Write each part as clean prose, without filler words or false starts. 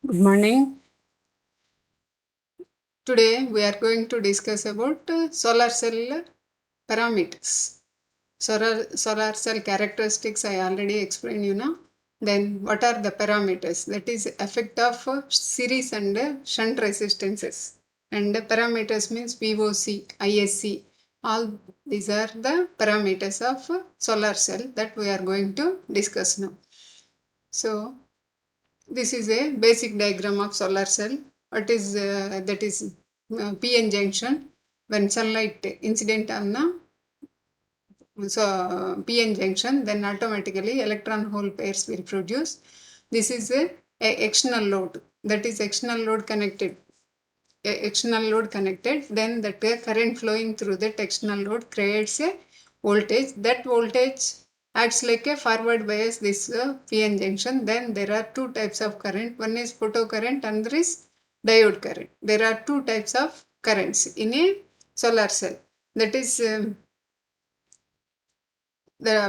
Good morning. Today we are going to discuss about solar cell parameters. Solar cell characteristics I already explained you now. Then what are the parameters? That is effect of series and shunt resistances. And parameters means VOC, ISC. All these are the parameters of solar cell that we are going to discuss now. So this is a basic diagram of solar cell. What is that is PN junction. When sunlight incident on the PN junction, then automatically electron hole pairs will produce. This is a external load. That is external load connected. External load connected. Then the current flowing through that external load creates a voltage. That voltage acts like a forward bias this PN junction. Then there are two types of current. One is photocurrent, another is diode current. There are two types of currents in a solar cell. That is the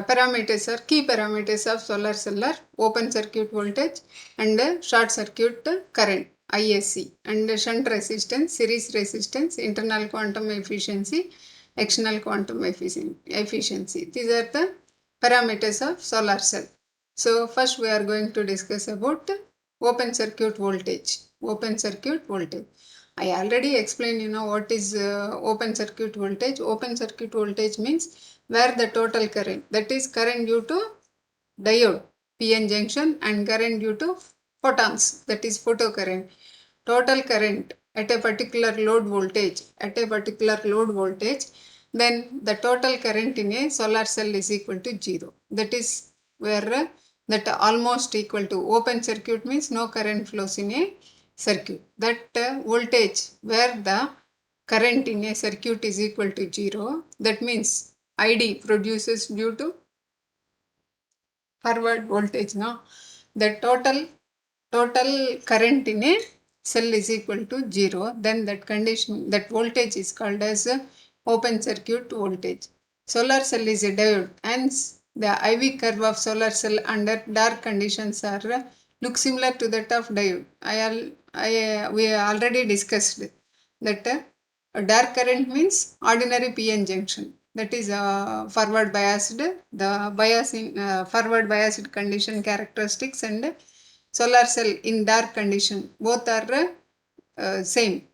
parameters are key parameters of solar cell are open circuit voltage and short circuit current ISC and shunt resistance, series resistance, internal quantum efficiency, external quantum efficiency. These are the parameters of solar cell. So first we are going to discuss about open circuit voltage. Open circuit voltage. I already explained what is open circuit voltage. Open circuit voltage means where the total current, that is current due to diode PN junction and current due to photons, that is photocurrent. Total current at a particular load voltage, then the total current in a solar cell is equal to 0. That is where that almost equal to open circuit means no current flows in a circuit. That voltage where the current in a circuit is equal to 0, that means ID produces due to forward voltage. Now the total current in a cell is equal to 0, then that condition, that voltage is called as open circuit voltage. Solar cell is a diode, hence the IV curve of solar cell under dark conditions are look similar to that of diode. We already discussed that dark current means ordinary PN junction, that is forward biased, the bias in forward biased condition characteristics, and solar cell in dark condition both are same.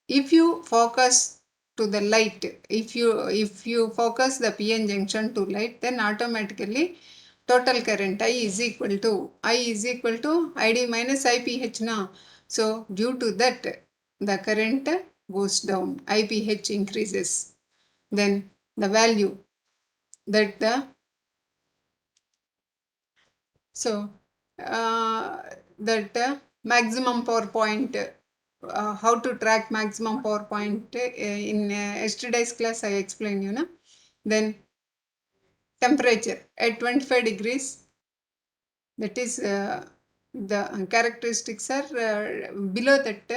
If you focus to the light, if you focus the PN junction to light, then automatically total current I is equal to ID minus IPH now. So due to that the current goes down, IPH increases. Then the value that the so that maximum power point, how to track maximum power point in yesterday's class I explained Then temperature at 25 degrees, that is the characteristics are below that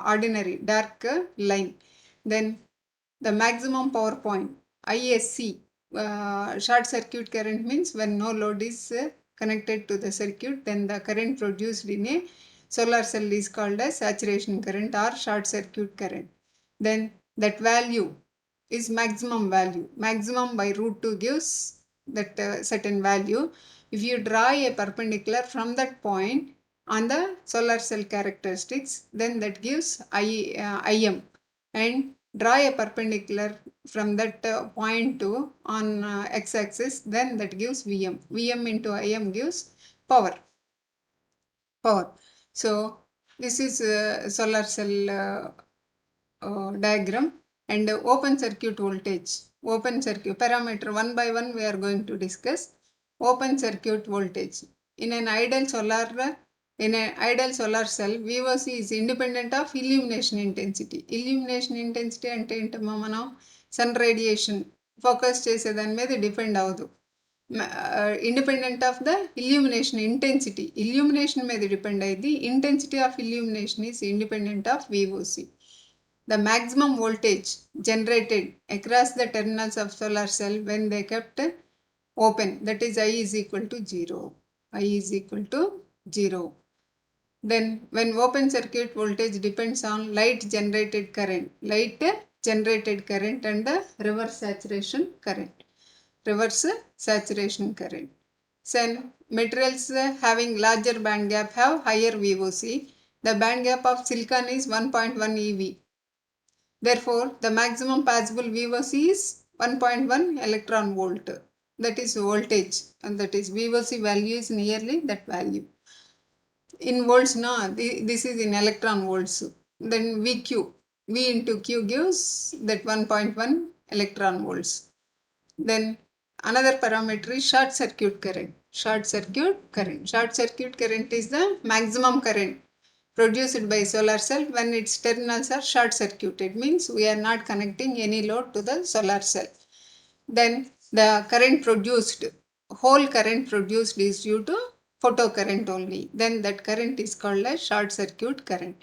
ordinary dark line. Then the maximum power point ISC, short circuit current means when no load is connected to the circuit, then the current produced in a solar cell is called as saturation current or short circuit current. Then that value is maximum value. Maximum by root 2 gives that certain value. If you draw a perpendicular from that point on the solar cell characteristics, then that gives IM, and draw a perpendicular from that point to on x-axis, then that gives Vm. Vm into Im gives power. So this is solar cell diagram. And open circuit voltage, open circuit parameter one by one we are going to discuss. Open circuit voltage in an ideal solar cell, VOC is independent of illumination intensity. Illumination intensity అంటే ఏంటమ్మా, మనం sun radiation focus చేసేదాని మీద depend అవ్వదు. Independent of the illumination intensity, illumination మీద depend అయ్యింది. Intensity of illumination is independent of VOC. The maximum voltage generated across the terminals of solar cell when they kept open, that is I is equal to 0. I is equal to 0. Then when open circuit voltage depends on light generated current and the reverse saturation current. Then materials having larger band gap have higher VOC. The band gap of silicon is 1.1 eV. Therefore, the maximum possible VOC is 1.1 electron volt. That is voltage, and that is VOC value is nearly that value. In volts, no, this is in electron volts. Then VQ, V into Q gives that 1.1 electron volts. Then another parameter is short circuit current. Short circuit current is the maximum current produced by solar cell when its terminals are short circuited, means we are not connecting any load to the solar cell. Then the whole current produced is due to photocurrent only. Then that current is called as short circuit current.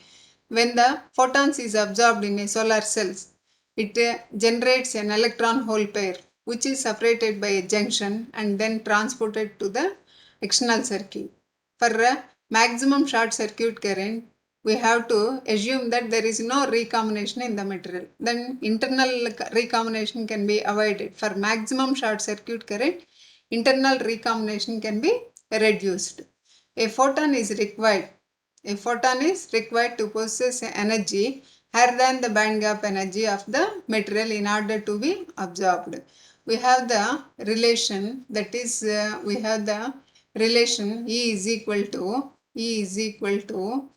When the photons is absorbed in a solar cells, it generates an electron hole pair which is separated by a junction and then transported to the external circuit. For maximum short circuit current, we have to assume that there is no recombination in the material. Then internal recombination can be avoided. For maximum short circuit current, internal recombination can be reduced. A photon is required to possess energy higher than the band gap energy of the material in order to be absorbed. We have the relation, that is E is equal to Hg,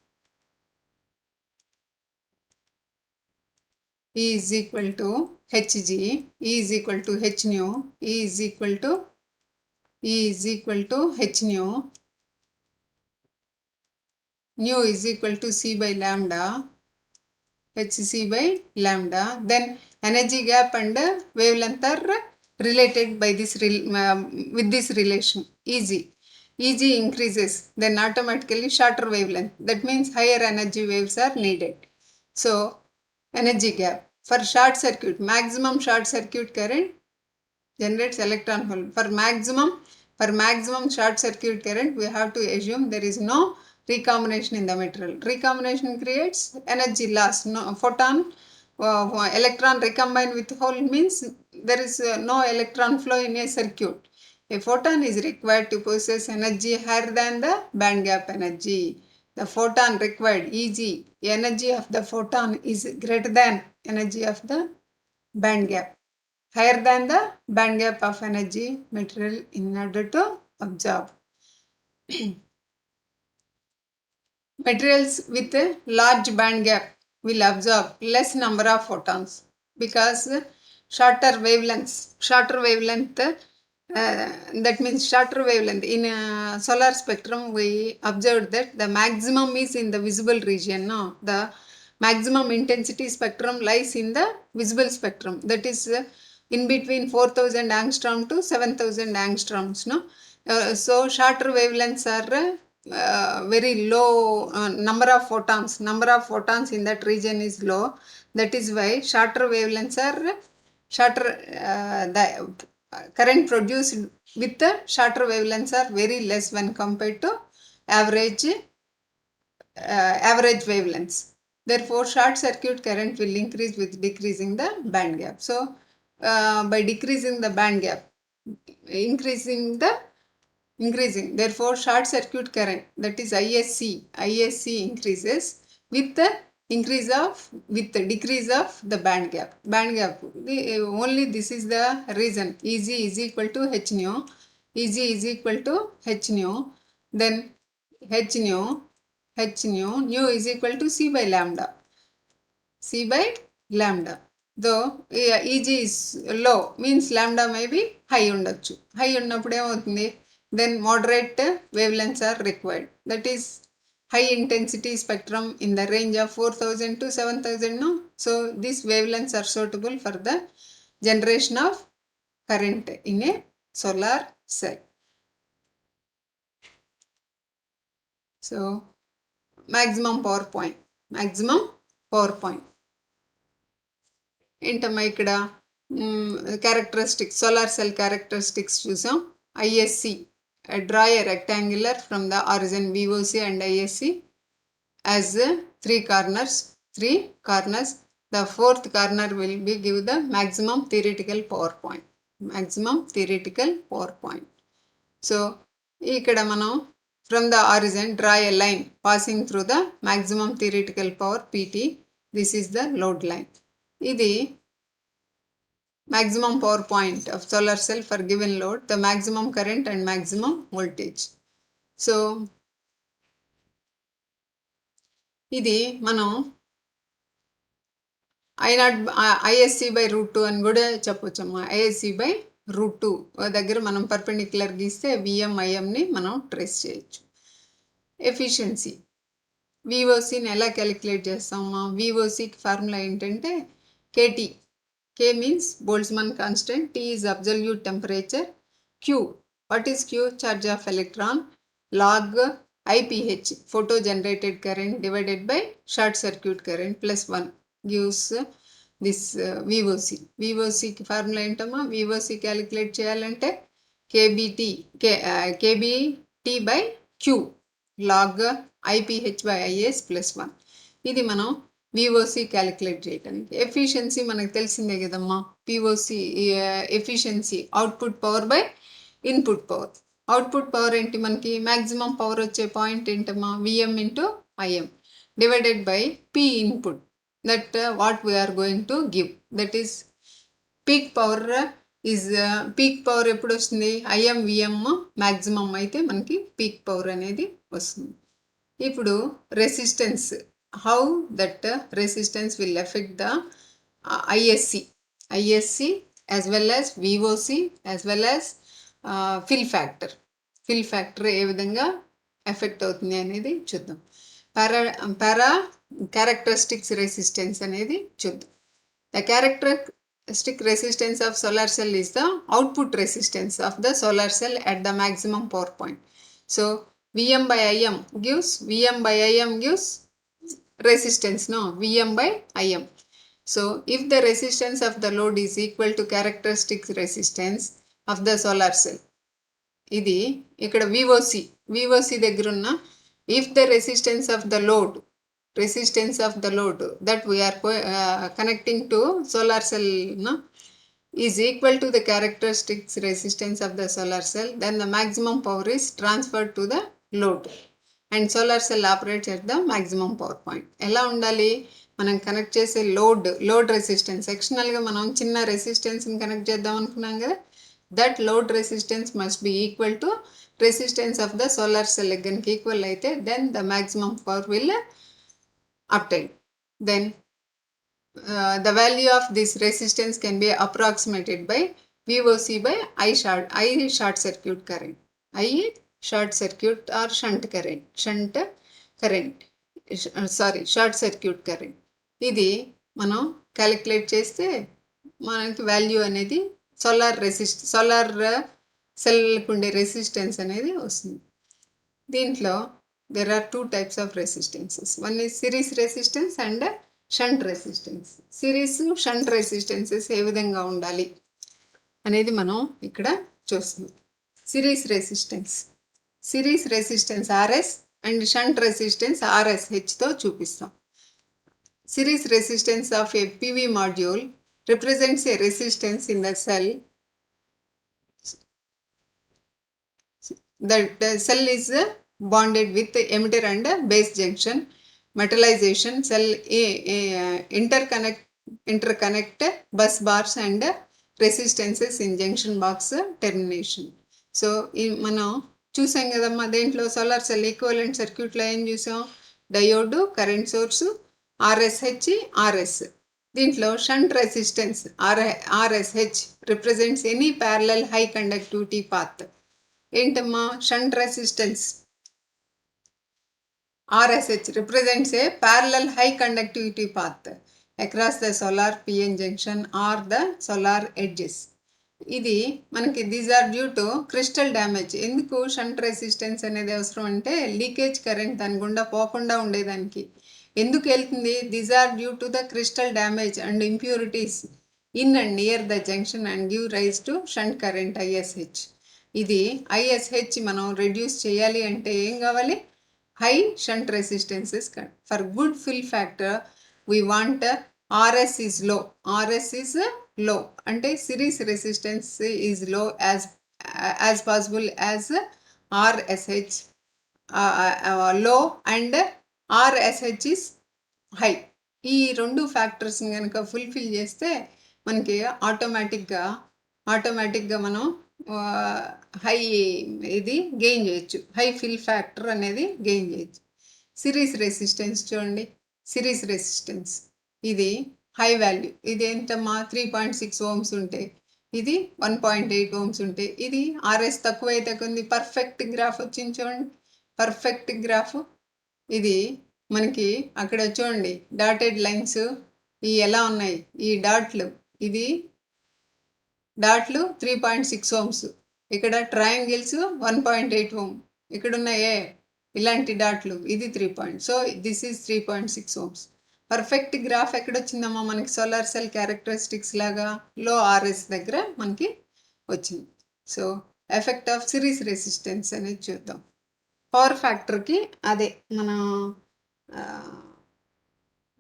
E is equal to H nu, E is equal to H nu, nu is equal to C by lambda, Hc by lambda. Then energy gap and wavelength are related by this with this relation Eg. Eg increases, then automatically shorter wavelength. That means higher energy waves are needed. So energy gap for short circuit, maximum short circuit current generates electron hole. For maximum short circuit current, we have to assume there is no recombination in the material. Recombination creates energy loss. No photon, electron recombine with hole means there is no electron flow in a circuit. A photon is required to possess energy higher than the band gap energy. The photon required, Eg, energy of the photon is greater than energy of the band gap, higher than the band gap of energy material in order to absorb. Materials with a large band gap will absorb less number of photons because shorter wavelength, that means shorter wavelength. In solar spectrum, we observed that the maximum is in the visible region. No, the maximum intensity spectrum lies in the visible spectrum. That is in between 4000 angstrom to 7000 angstroms. No, so shorter wavelengths are very low. Number of photons in that region is low. That is why shorter wavelengths are the current produced with the shorter wavelengths are very less when compared to average wavelengths. Therefore, short circuit current will increase with decreasing the band gap. So, by decreasing the band gap, increasing. Therefore, short circuit current, that is ISC increases with the decrease of the band gap. Only this is the reason. Eg is equal to H nu. Then nu is equal to C by lambda. Though Eg is low, means lambda may be high undachu. High unnappudu emavuthundi, then moderate wavelengths are required. That is high intensity spectrum in the range of 4000 to 7000. No? So these wavelengths are suitable for the generation of current in a solar cell. So maximum power point. ఏంటమ్మా ఇక్కడ characteristics, solar cell characteristics చూసాం. ISC, draw a rectangular from the origin VOC and ISC. as 3 corners. The fourth corner will be give the maximum theoretical power point. So ikkada manam from the origin draw a line passing through the maximum theoretical power PT. This is the load line. Idi maximum power point of solar cell for given load, the maximum current and maximum voltage. So ఇది మనం ISC by root 2 అని కూడా చెప్పొచ్చమ్మా. ISC by root 2 దగ్గర మనం perpendicular గీస్తే VM IMని మనం trace చేయొచ్చు. Efficiency VOCని ఎలా క్యాలిక్యులేట్ చేస్తామా? VOCకి ఫార్ములా ఏంటంటే KT. K means Boltzmann constant, T is absolute temperature, Q, what is Q? Charge of electron, log IPH, photo generated current divided by short circuit current plus 1 gives this VOC. VOCకి formula ఏంటమ్మా? VOC calculate చేయాలంటే KBT by Q log IPH by IS plus 1. ఇది మనం VOC calculate చేయడానికి. Efficiency మనకు తెలిసిందే కదమ్మా. POC efficiency output power by input power. Output power ఏంటి మనకి? మ్యాక్సిమం పవర్ వచ్చే పాయింట్ ఏంటమ్మా? VM into IM divided by P input, that what we are going to give, that is peak power. Peak power ఎప్పుడు వస్తుంది? IM VM maximum అయితే మనకి peak power అనేది వస్తుంది. ఇప్పుడు resistance, how that resistance will affect the ISC as well as VOC as well as fill factor ఏ విధంగా effect అవుతుంది అనేది చూద్దాం. పారా క్యారెక్టరిస్టిక్స్ రెసిస్టెన్స్ అనేది చూద్దాం. The characteristic resistance of solar cell is the output resistance of the solar cell at the maximum power point. So VM by IM gives resistance, no? VM by IM. So if the resistance of the load is equal to characteristic resistance of the solar cell, ఇది ఇక్కడ VOC దగ్గర ఉన్న if the resistance of the load that we are connecting to solar cell, no, is equal to the characteristic resistance of the solar cell, then the maximum power is transferred to the load and solar cell operates at the maximum power point. ఎలా ఉండాలి? మనం connect చేసే load resistance, ఎక్స్టర్నల్గా మనం చిన్న రెసిస్టెన్స్ని connect చేద్దాం అనుకున్నాం కదా, that load resistance must be equal to resistance of the solar cell. కనుక ఈక్వల్ అయితే then the maximum power will obtained. Then the value of this resistance can be approximated by VOC by I short circuit current. I short circuit or shunt current. Short circuit current. ఇది మనం calculate చేస్తే మనకి value అనేది solar సెల్కు ఉండే resistance అనేది వస్తుంది. దీంట్లో there are two types of resistances. One is series resistance and shunt resistance. Series shunt resistances ఏ విధంగా ఉండాలి అనేది మనం ఇక్కడ చూస్తున్నాం. Series resistance RS and shunt resistance RSHతో చూపిస్తాం. Series resistance of a PV module represents a resistance in the cell. That cell is bonded with the emitter and base junction. Metallization, cell interconnect bus bars and resistances in junction box termination. So మనం చూసాం కదమ్మా, దేంట్లో solar cell equivalent సర్క్యూట్లో ఏం చూసాం? Diode, current source, RSH, RS. దీంట్లో shunt resistance RSH represents any parallel high conductivity path. ఏంటమ్మా? Shunt resistance RSH represents a parallel high conductivity path across the solar PN junction or the solar edges. ఇది మనకి these are due to crystal damage. ఎందుకు shunt resistance అనేది అవసరం అంటే leakage current దాని గుండా పోకుండా ఉండేదానికి. ఎందుకు వెళ్తుంది? these are due to the crystal damage and impurities in and near the junction and give rise to shunt current ISH. ఇది ISH మనం రెడ్యూస్ చేయాలి అంటే ఏం కావాలి? high shunt resistance is correct. For good fill factor, we want RS is low. RS is low. Ante series resistance is low as possible as RSH low and RSH is high. ఈ 2 ఫ్యాక్టర్స్ని కనుక fulfil చేస్తే మనకి ఆటోమేటిక్గా మనం high ఇది gain చేయొచ్చు. High fill factor అనేది gain చేయొచ్చు. సిరీస్ రెసిస్టెన్స్ చూడండి. సిరీస్ రెసిస్టెన్స్ ఇది హై వాల్యూ. ఇది ఎంతమ్మా 3.6 ఓమ్స్ ఉంటే, ఇది 1.8 ఓమ్స్ ఉంటే, ఇది ఆర్ఎస్ తక్కువైతే కొంది పర్ఫెక్ట్ గ్రాఫ్ వచ్చింది చూడండి. పర్ఫెక్ట్ గ్రాఫ్ ఇది మనకి అక్కడ చూడండి. డాటెడ్ లైన్స్ ఈ ఎలా ఉన్నాయి, ఈ డాట్లు, ఇది డాట్లు 3.6 ఓమ్స్, ఇక్కడ ట్రయాంగిల్స్ 1.8 ఓమ్, ఇక్కడ ఉన్నాయే ఇలాంటి డాట్లు, ఇది 3. So this is 3.6 ohms. Perfect graph ఎక్కడొచ్చిందమ్మా మనకి సోలార్ సెల్ క్యారెక్టరిస్టిక్స్ లాగా లో ఆర్ఎస్ దగ్గర మనకి వచ్చింది. So effect of series resistance అనేది చూద్దాం. పవర్ ఫ్యాక్టర్కి అదే మన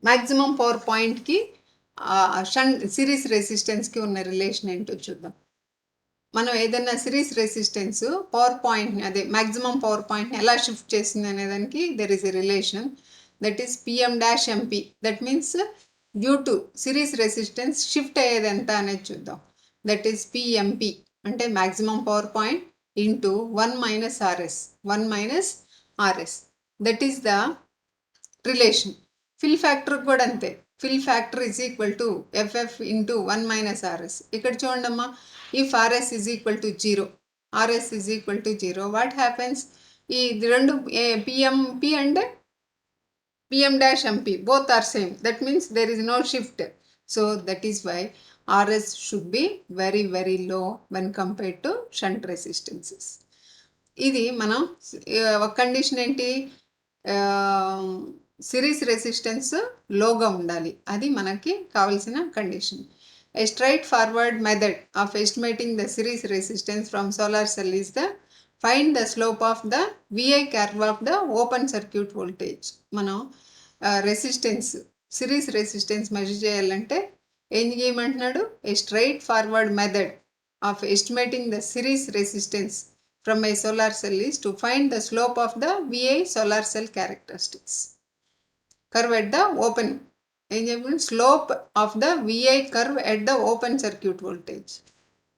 మ్యాక్సిమం పవర్ పాయింట్కి సిరీస్ రెసిస్టెన్స్కి ఉన్న రిలేషన్ ఏంటో చూద్దాం. మనం ఏదైనా సిరీస్ రెసిస్టెన్స్ పవర్ పాయింట్ని, అదే మ్యాక్సిమం పవర్ పాయింట్ని ఎలా షిఫ్ట్ చేస్తుంది అనేదానికి there is a relation, that is PM-MP. That means due to series resistance shift అయ్యేది ఎంత అనేది చూద్దాం. దట్ ఈస్ PMP అంటే maximum power point into 1 - RS. 1 - RS that is the relation. Fill factor కూడా అంతే. Fill factor is equal to FF into 1 - RS. ఇక్కడ చూడండమ్మా, if RS is equal to 0, RS is equal to 0, what happens? ఈ రెండు PMP and PM-MP both are same. That means there is no shift. So that is why RS should be very very low when compared to shunt resistances. ఇది మనం ఒక condition ఏంటి, series resistance లోగా ఉండాలి. అది మనకి కావాల్సిన condition. A straightforward method of estimating the series resistance from solar cell is the find the slope of the VI curve of the open circuit voltage. మనం రెసిస్టెన్స్, సిరీస్ రెసిస్టెన్స్ మెజర్ చేయాలంటే ఏం చేయమంటున్నాడు? A straightforward method of estimating the series resistance from a solar cell is to find the slope of the VI solar cell characteristics curve at the open. ఏం చెప్పండి? Slope of the VI curve at the open circuit voltage.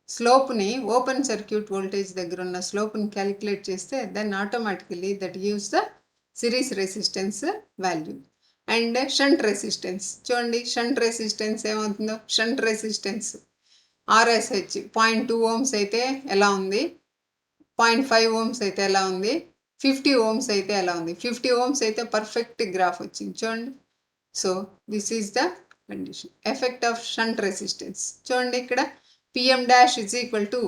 స్లోప్ని open circuit voltage దగ్గర ఉన్న స్లోప్ని calculate చేస్తే then automatically that gives the series resistance value. And shunt resistance చూడండి. Shunt resistance ఏమవుతుందో, shunt resistance RSH 0.2 Ohm's అయితే ఎలా ఉంది, 0.5 ఓమ్స్ అయితే ఎలా ఉంది, 50 ఓమ్స్ అయితే ఎలా ఉంది. 50 ఓమ్స్ అయితే పర్ఫెక్ట్ గ్రాఫ్ వచ్చింది చూడండి. So this is the condition. Effect of shunt resistance చూడండి. ఇక్కడ PM- is equal to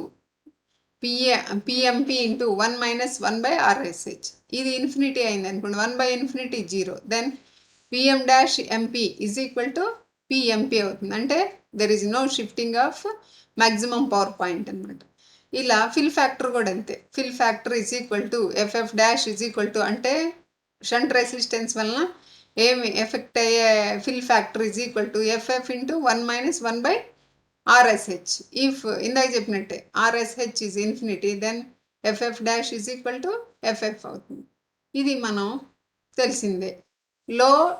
PMP into 1 - 1/RSH. ఇది ఇన్ఫినిటీ అయింది అనుకోండి, 1/∞ 0. Then PM-MP is equal to PMP అవుతుంది. అంటే there is no shifting of maximum power point అనమాట. ఇలా fill factor కూడా అంతే. Fill factor is equal to FF- is equal to, అంటే షంట్ రెసిస్టెన్స్ వలన ఏమి ఎఫెక్ట్ అయ్యే fill factor is equal to FF into 1 - 1/RSH. If ఇందాక చెప్పినట్టే RSH is infinity, then FF- is equal to FF అవుతుంది. ఇది మనం తెలిసిందే. Low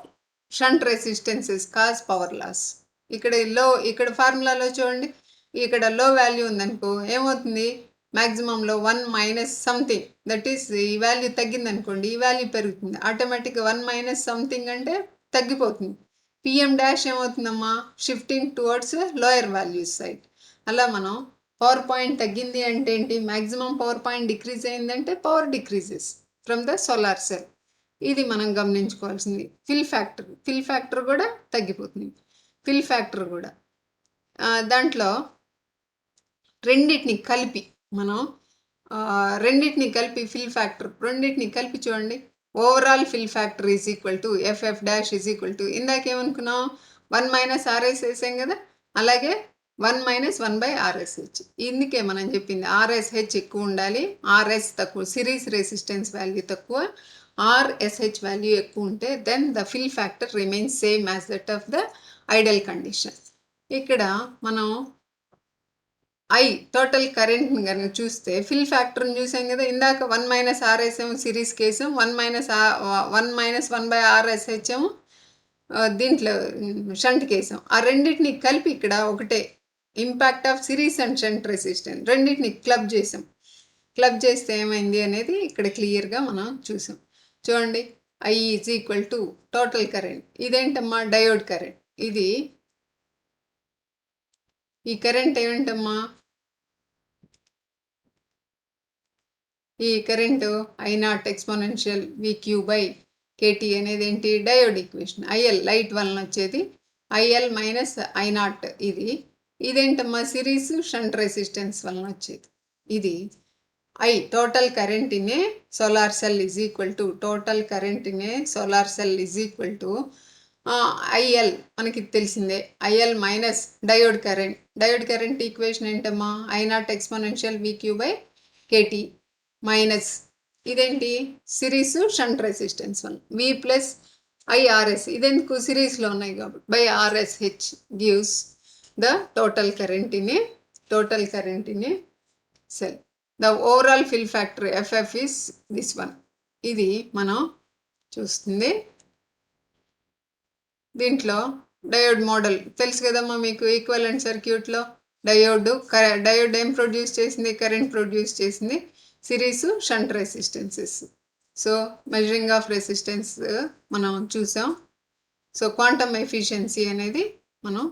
shunt resistances cause power loss. ఇక్కడ ఫార్ములాలో చూడండి, ఇక్కడ లో వాల్యూ ఉందనుకో ఏమవుతుంది, మ్యాక్సిమంలో 1 - సంథింగ్, దట్ ఈస్ ఈ వాల్యూ తగ్గింది అనుకోండి, ఈ వాల్యూ పెరుగుతుంది ఆటోమేటిక్గా. 1 - సంథింగ్ అంటే తగ్గిపోతుంది. PM- ఏమవుతుందమ్మా, shifting towards lower values side. అలా మనం పవర్ పాయింట్ తగ్గింది అంటే ఏంటి, మ్యాక్సిమం పవర్ పాయింట్ డిక్రీజ్ అయిందంటే power decreases from the solar cell. ఇది మనం గమనించుకోవాల్సింది. ఫిల్ ఫ్యాక్టర్ కూడా తగ్గిపోతుంది. ఫిల్ ఫ్యాక్టర్ కూడా దాంట్లో రెండింటిని కలిపి మనం ఫిల్ ఫ్యాక్టర్ రెండింటిని కలిపి చూడండి. Overall fill factor is equal to FF- is equal to, ఇందాకేమనుకున్నాం 1 - RS వేసాం కదా, అలాగే 1 - 1/RSH. ఇందుకే మనం చెప్పింది RSH ఎక్కువ ఉండాలి, RS తక్కువ, సిరీస్ రెసిస్టెన్స్ వాల్యూ తక్కువ, ఆర్ ఎస్హెచ్ వాల్యూ ఎక్కువ ఉంటే then the fill factor remains same as that of the ideal condition. ఇక్కడ మనం ఐ టోటల్ కరెంట్ని కనుక చూస్తే ఫిల్ ఫ్యాక్టర్ని చూసాం కదా ఇందాక 1 - RS ఏమో సిరీస్ కేసు 1 - 1/RS ఏమో దీంట్లో షంట్ కేసు. ఆ రెండింటిని కలిపి ఇక్కడ ఒకటే impact of series and shunt resistance రెండింటిని క్లబ్ చేసాం. క్లబ్ చేస్తే ఏమైంది అనేది ఇక్కడ క్లియర్గా మనం చూసాం. చూడండి I is equal to total current. ఇదేంటమ్మా డయోడ్ కరెంట్. ఇది ఈ కరెంట్ ఏమిటమ్మా ఈ కరెంటు I0 ఎక్స్పోనెన్షియల్ VQ/KT అనేది ఏంటి డయోడ్ ఈక్వేషన్. IL లైట్ వలన వచ్చేది IL మైనస్ I0 ఇదేంటమ్మా సిరీస్ షంట్ రెసిస్టెన్స్ వలన వచ్చేది. ఇది I total current in a solar cell is equal to total current in a solar cell is equal to IL మనకి తెలిసిందే IL minus diode current. Diode current equation ఏంటమ్మా I0 exponential VQ/KT minus ఇదేంటి series shunt resistance one V plus IRS ఇదెందుకు సిరీస్లో ఉన్నాయి కాబట్టి by RSH gives the total current in a cell. The overall fill factor FF is this one. ఇది మనం చూస్తుంది. దీంట్లో డయోడ్ మోడల్ తెలుసు కదమ్మా మీకు ఈక్వలెంట్ సర్క్యూట్లో డయోడ్ ఏం ప్రొడ్యూస్ చేసింది కరెంట్ ప్రొడ్యూస్ చేసింది series shunt resistances. So measuring of resistance మనం చూసాం. సో క్వాంటమ్ ఎఫిషియన్సీ అనేది మనం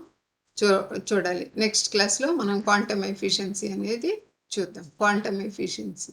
చూడాలి. నెక్స్ట్ క్లాస్లో మనం క్వాంటమ్ ఎఫిషియన్సీ అనేది చూద్దాం. Quantum efficiency